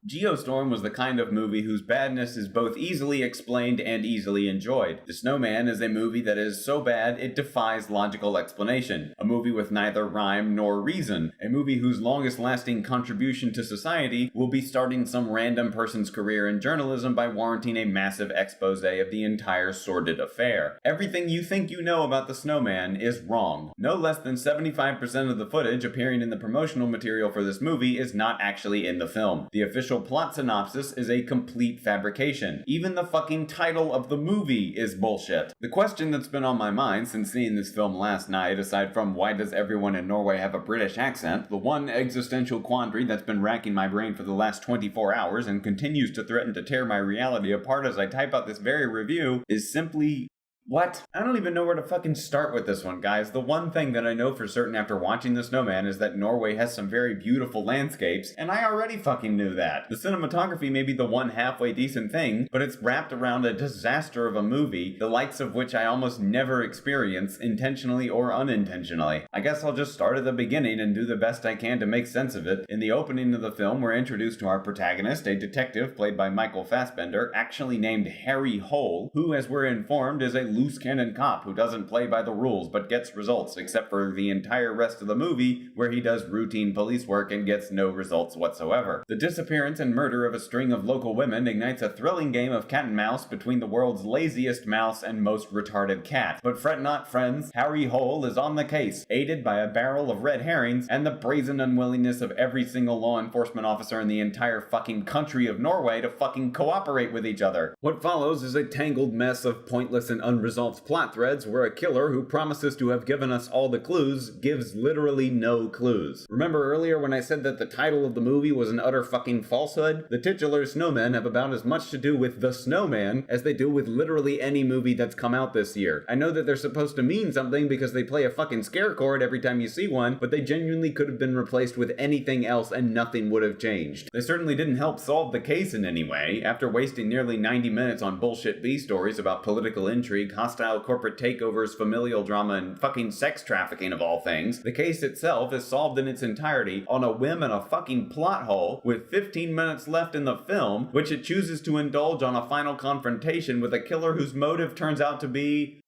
Geostorm was the kind of movie whose badness is both easily explained and easily enjoyed. The Snowman is a movie that is so bad it defies logical explanation. A movie with neither rhyme nor reason. A movie whose longest lasting contribution to society will be starting some random person's career in journalism by warranting a massive expose of the entire sordid affair. Everything you think you know about the Snowman is wrong. No less than 75% of the footage appearing in the promotional material for this movie is not actually in the film. The official plot synopsis is a complete fabrication. Even the fucking title of the movie is bullshit. The question that's been on my mind since seeing this film last night, aside from why does everyone in Norway have a British accent, the one existential quandary that's been racking my brain for the last 24 hours and continues to threaten to tear my reality apart as I type out this very review, is simply... what? I don't even know where to fucking start with this one, guys. The one thing that I know for certain after watching The Snowman is that Norway has some very beautiful landscapes, and I already fucking knew that. The cinematography may be the one halfway decent thing, but it's wrapped around a disaster of a movie, the likes of which I almost never experience, intentionally or unintentionally. I guess I'll just start at the beginning and do the best I can to make sense of it. In the opening of the film, we're introduced to our protagonist, a detective played by Michael Fassbender, actually named Harry Hole, who, as we're informed, is a loose cannon cop who doesn't play by the rules but gets results, except for the entire rest of the movie where he does routine police work and gets no results whatsoever. The disappearance and murder of a string of local women ignites a thrilling game of cat and mouse between the world's laziest mouse and most retarded cat. But fret not, friends, Harry Hole is on the case, aided by a barrel of red herrings and the brazen unwillingness of every single law enforcement officer in the entire fucking country of Norway to fucking cooperate with each other. What follows is a tangled mess of pointless and unresolved plot threads where a killer who promises to have given us all the clues gives literally no clues. Remember earlier when I said that the title of the movie was an utter fucking falsehood? The titular snowmen have about as much to do with The Snowman as they do with literally any movie that's come out this year. I know that they're supposed to mean something because they play a fucking scare chord every time you see one, but they genuinely could have been replaced with anything else and nothing would have changed. They certainly didn't help solve the case in any way. After wasting nearly 90 minutes on bullshit B stories about political intrigue, hostile corporate takeovers, familial drama, and fucking sex trafficking of all things, the case itself is solved in its entirety on a whim and a fucking plot hole with 15 minutes left in the film, which it chooses to indulge on a final confrontation with a killer whose motive turns out to be...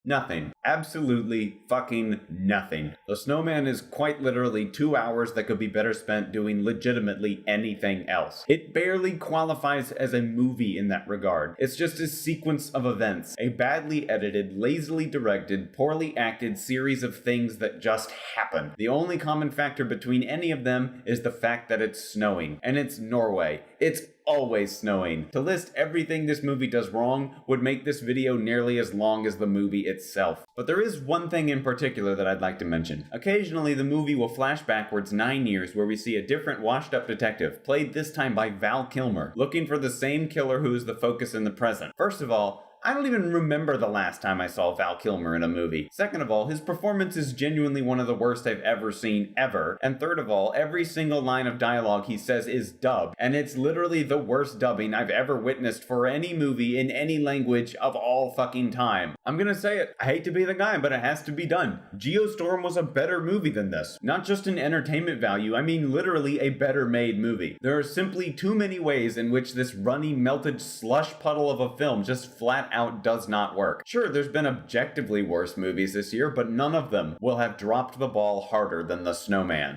nothing. Absolutely fucking nothing. The Snowman is quite literally 2 hours that could be better spent doing legitimately anything else. It barely qualifies as a movie in that regard. It's just a sequence of events. A badly edited, lazily directed, poorly acted series of things that just happen. The only common factor between any of them is the fact that it's snowing. And it's Norway. It's always snowing. To list everything this movie does wrong would make this video nearly as long as the movie itself. But there is one thing in particular that I'd like to mention. Occasionally the movie will flash backwards 9 years where we see a different washed up detective, played this time by Val Kilmer, looking for the same killer who is the focus in the present. First of all, I don't even remember the last time I saw Val Kilmer in a movie. Second of all, his performance is genuinely one of the worst I've ever seen, ever. And third of all, every single line of dialogue he says is dubbed, and it's literally the worst dubbing I've ever witnessed for any movie in any language of all fucking time. I'm gonna say it, I hate to be the guy, but it has to be done. Geostorm was a better movie than this. Not just in entertainment value, I mean literally a better made movie. There are simply too many ways in which this runny, melted slush puddle of a film just flat out does not work. Sure, there's been objectively worse movies this year, but none of them will have dropped the ball harder than The Snowman.